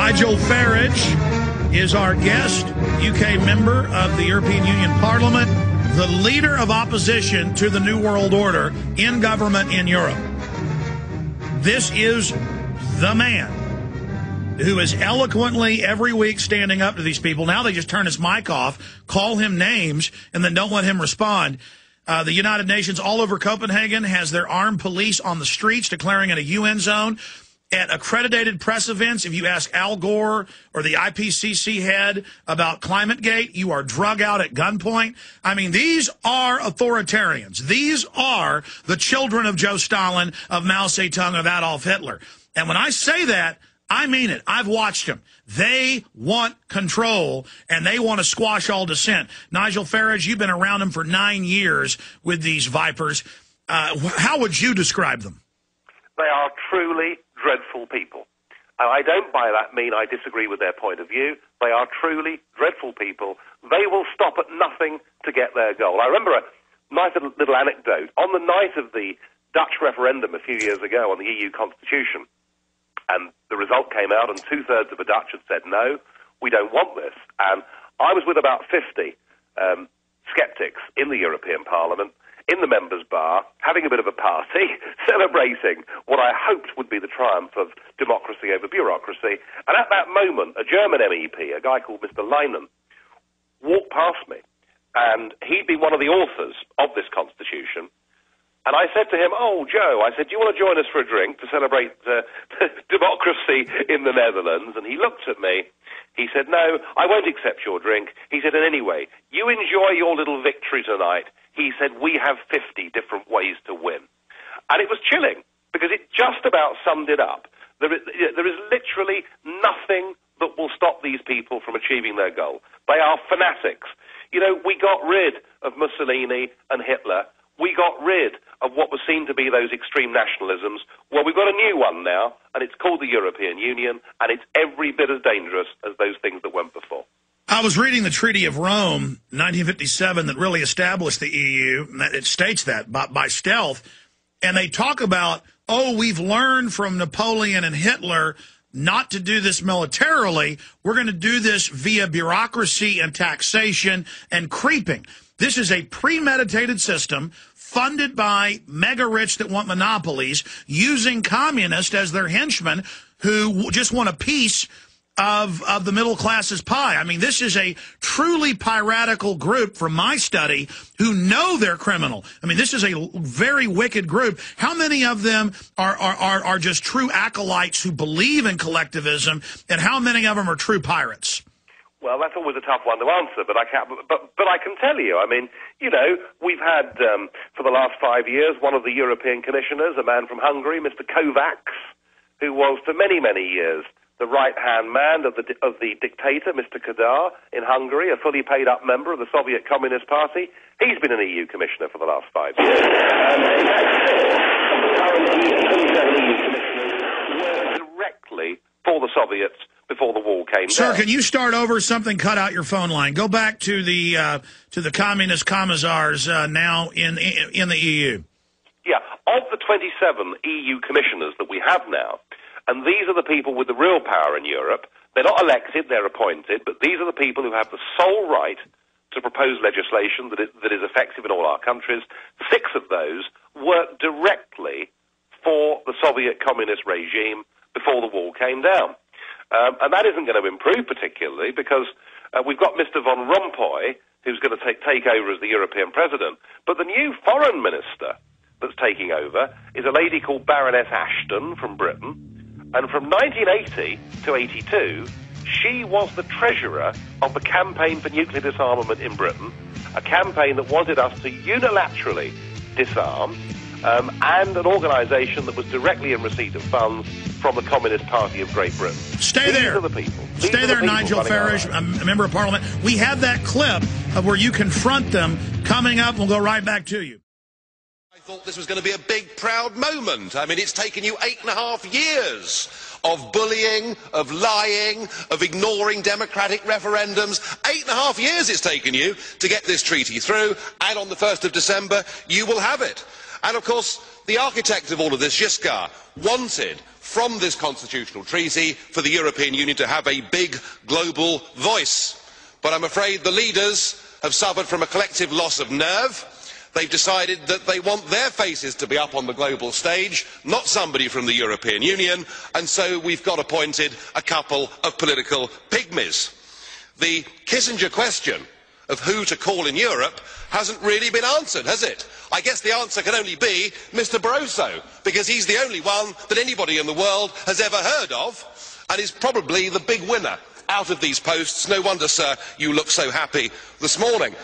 Nigel Farage is our guest, UK member of the European Union Parliament, the leader of opposition to the New World Order in government in Europe. This is the man who is eloquently every week standing up to these people. Now they just turn his mic off, call him names, and then don't let him respond. The United Nations all over Copenhagen has their armed police on the streets declaring it a UN zone. At accredited press events, if you ask Al Gore or the IPCC head about ClimateGate, you are drug out at gunpoint. I mean, these are authoritarians. These are the children of Joe Stalin, of Mao Zedong, of Adolf Hitler. And when I say that, I mean it. I've watched them. They want control, and they want to squash all dissent. Nigel Farage, you've been around them for 9 years with these vipers. How would you describe them? They are truly dreadful people. And I don't by that mean I disagree with their point of view. They are truly dreadful people. They will stop at nothing to get their goal. I remember a nice little anecdote. On the night of the Dutch referendum a few years ago on the EU Constitution, and the result came out and 2/3 of the Dutch had said, no, we don't want this. And I was with about 50 skeptics in the European Parliament, in the members' bar, having a bit of a party, celebrating what I hoped would be the triumph of democracy over bureaucracy. And at that moment, a German MEP, a guy called Mr. Leinen, walked past me. And he'd been one of the authors of this constitution. And I said to him, oh, Joe, I said, do you want to join us for a drink to celebrate democracy in the Netherlands? And he looked at me. He said, no, I won't accept your drink. He said, and anyway, you enjoy your little victory tonight. He said, we have 50 different ways to win. And it was chilling, because it just about summed it up. There is literally nothing that will stop these people from achieving their goal. They are fanatics. You know, we got rid of Mussolini and Hitler. We got rid of what was seen to be those extreme nationalisms. Well, we've got a new one now, and it's called the European Union, and it's every bit as dangerous as those things that went before. I was reading the Treaty of Rome, 1957, that really established the EU. It states that by stealth. And they talk about, oh, we've learned from Napoleon and Hitler not to do this militarily. We're going to do this via bureaucracy and taxation and creeping. This is a premeditated system funded by mega-rich that want monopolies, using communists as their henchmen who just want a piece of the middle class's pie. I mean, this is a truly piratical group from my study who know they're criminal. I mean, this is a very wicked group. How many of them are just true acolytes who believe in collectivism, and how many of them are true pirates? Well, that's always a tough one to answer, but I can tell you. I mean, you know, we've had, for the last 5 years, one of the European commissioners, a man from Hungary, Mr. Kovacs, who was for many, many years the right-hand man of the dictator, Mr. Kadar, in Hungary, a fully paid-up member of the Soviet Communist Party. He's been an EU commissioner for the last 5 years. Worked directly for the Soviets before the wall came down. Sir, can you start over? Something cut out your phone line. Go back to the communist commissars now in the EU. Yeah, of the 27 EU commissioners that we have now, and these are the people with the real power in Europe. They're not elected, they're appointed, but these are the people who have the sole right to propose legislation that is effective in all our countries. 6 of those work directly for the Soviet communist regime before the wall came down. And that isn't going to improve particularly, because we've got Mr. Van Rompuy, who's going to take over as the European president. But the new foreign minister that's taking over is a lady called Baroness Ashton from Britain. And from 1980 to 82, she was the treasurer of the Campaign for Nuclear Disarmament in Britain, a campaign that wanted us to unilaterally disarm, and an organisation that was directly in receipt of funds from the Communist Party of Great Britain. Stay there. These are the people. Stay there, Nigel Farage, a member of Parliament. We have that clip of where you confront them coming up. We'll go right back to you. I thought this was going to be a big, proud moment. I mean, it's taken you 8.5 years of bullying, of lying, of ignoring democratic referendums. 8.5 years it's taken you to get this treaty through, and on the 1st of December, you will have it. And of course, the architect of all of this, Giscard, wanted from this constitutional treaty for the European Union to have a big global voice. But I'm afraid the leaders have suffered from a collective loss of nerve. They've decided that they want their faces to be up on the global stage, not somebody from the European Union, and so we've got appointed a couple of political pygmies. The Kissinger question of who to call in Europe hasn't really been answered, has it? I guess the answer can only be Mr. Barroso, because he's the only one that anybody in the world has ever heard of, and is probably the big winner out of these posts. No wonder, sir, you look so happy this morning.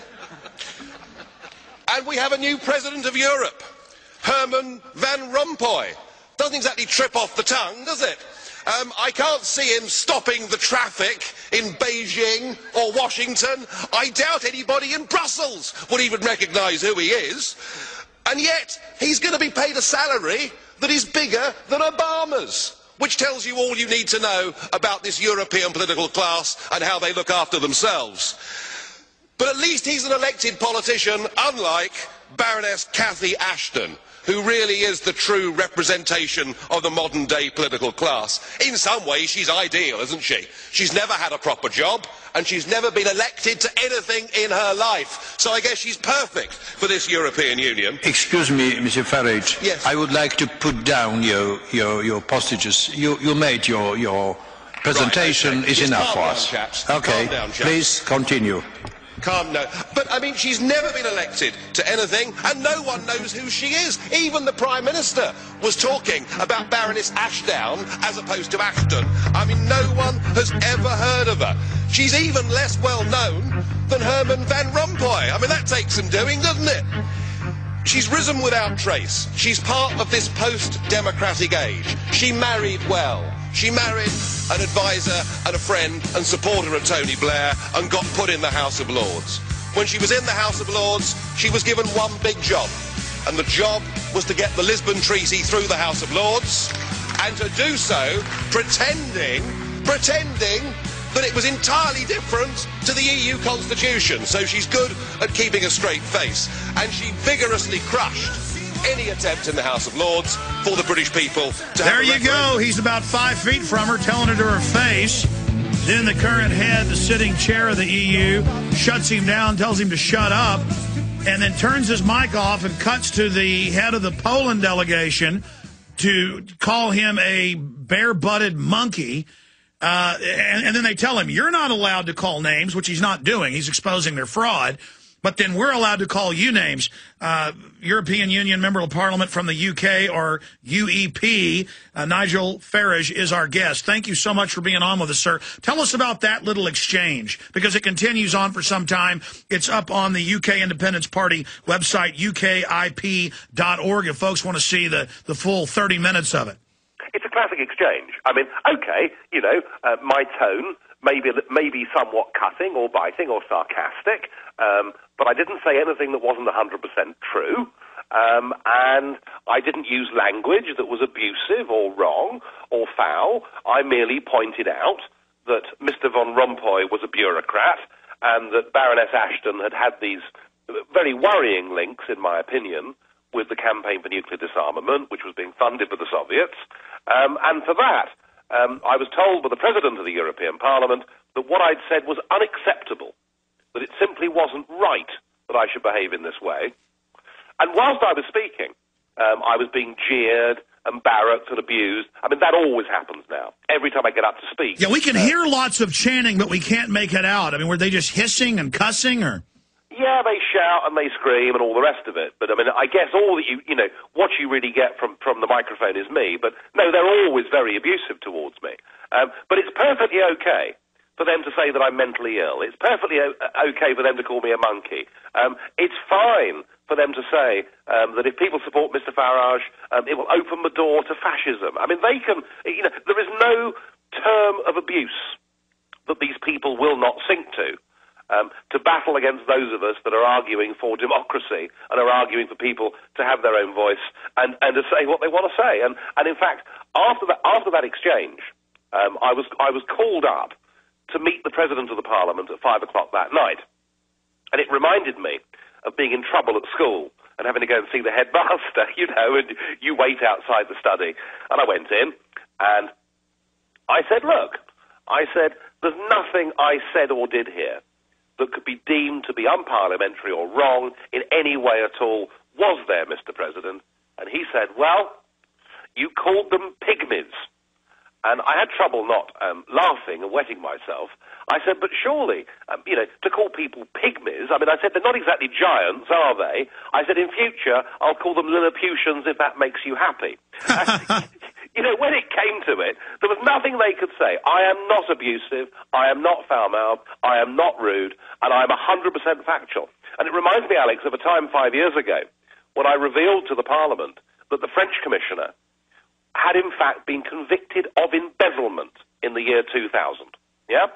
And we have a new President of Europe, Herman Van Rompuy. Doesn't exactly trip off the tongue, does it? I can't see him stopping the traffic in Beijing or Washington. I doubt anybody in Brussels would even recognise who he is. And yet, he's going to be paid a salary that is bigger than Obama's, which tells you all you need to know about this European political class and how they look after themselves. But at least he's an elected politician, unlike Baroness Cathy Ashton, who really is the true representation of the modern day political class. In some ways she's ideal, isn't she? She's never had a proper job and she's never been elected to anything in her life. So I guess she's perfect for this European Union. Excuse me, Mr. Farage. Yes. I would like to put down your postages. You made your presentation. Right, okay. Is Just enough for calm us. down, chaps. Okay, Calm down, chaps. please continue. No. But, I mean, she's never been elected to anything, and no one knows who she is. Even the Prime Minister was talking about Baroness Ashdown as opposed to Ashton. I mean, no one has ever heard of her. She's even less well known than Herman Van Rompuy. I mean, that takes some doing, doesn't it? She's risen without trace. She's part of this post-democratic age. She married well. She married an advisor and a friend and supporter of Tony Blair and got put in the House of Lords. When she was in the House of Lords, she was given one big job, and the job was to get the Lisbon Treaty through the House of Lords, and to do so pretending that it was entirely different to the EU Constitution. So she's good at keeping a straight face, and she vigorously crushed any attempt in the House of Lords for the British people to have There a you referendum. go. He's about 5 feet from her, telling her to her face. Then the current head, the sitting chair of the EU, shuts him down, tells him to shut up, and then turns his mic off and cuts to the head of the Poland delegation to call him a bare-butted monkey. And then they tell him, you're not allowed to call names, which he's not doing. He's exposing their fraud. But then we're allowed to call you names. European Union Member of Parliament from the UK, or UEP, Nigel Farage, is our guest. Thank you so much for being on with us, sir. Tell us about that little exchange, because it continues on for some time. It's up on the UK Independence Party website, UKIP.org, if folks want to see the full 30 minutes of it. It's a classic exchange. I mean, okay, my tone may be somewhat cutting or biting or sarcastic, but I didn't say anything that wasn't 100% true, and I didn't use language that was abusive or wrong or foul. I merely pointed out that Mr. Van Rompuy was a bureaucrat and that Baroness Ashton had these very worrying links, in my opinion, with the campaign for nuclear disarmament, which was being funded by the Soviets. And for that, I was told by the President of the European Parliament that what I'd said was unacceptable, that it simply wasn't right that I should behave in this way. And whilst I was speaking, I was being jeered, embarrassed and abused. I mean, that always happens now, every time I get up to speak. Yeah, we can hear lots of chanting, but we can't make it out. I mean, were they just hissing and cussing, or...? Yeah, they shout and they scream and all the rest of it. But, I mean, I guess all that what you really get from the microphone is me. But, no, they're always very abusive towards me. But it's perfectly okay for them to say that I'm mentally ill. It's perfectly okay for them to call me a monkey. It's fine for them to say that if people support Mr. Farage, it will open the door to fascism. I mean, they can, there is no term of abuse that these people will not sink to battle against those of us that are arguing for democracy and are arguing for people to have their own voice and to say what they want to say. And in fact, after that exchange, I was called up to meet the President of the Parliament at 5 o'clock that night. And it reminded me of being in trouble at school and having to go and see the headmaster, and you wait outside the study. And I went in, And I said, look, there's nothing I said or did here that could be deemed to be unparliamentary or wrong in any way at all. Was there, Mr. President? And he said, well, you called them pygmies. And I had trouble not laughing and wetting myself. I said, but surely, to call people pygmies, I said, they're not exactly giants, are they? I said, in future, I'll call them Lilliputians if that makes you happy. When it came to it, there was nothing they could say. I am not abusive, I am not foul-mouthed, I am not rude, and I'm 100% factual. And it reminds me, Alex, of a time 5 years ago when I revealed to the Parliament that the French commissioner had in fact been convicted of embezzlement in the year 2000. Yeah?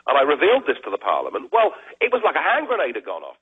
And I revealed this to the Parliament. Well, it was like a hand grenade had gone off.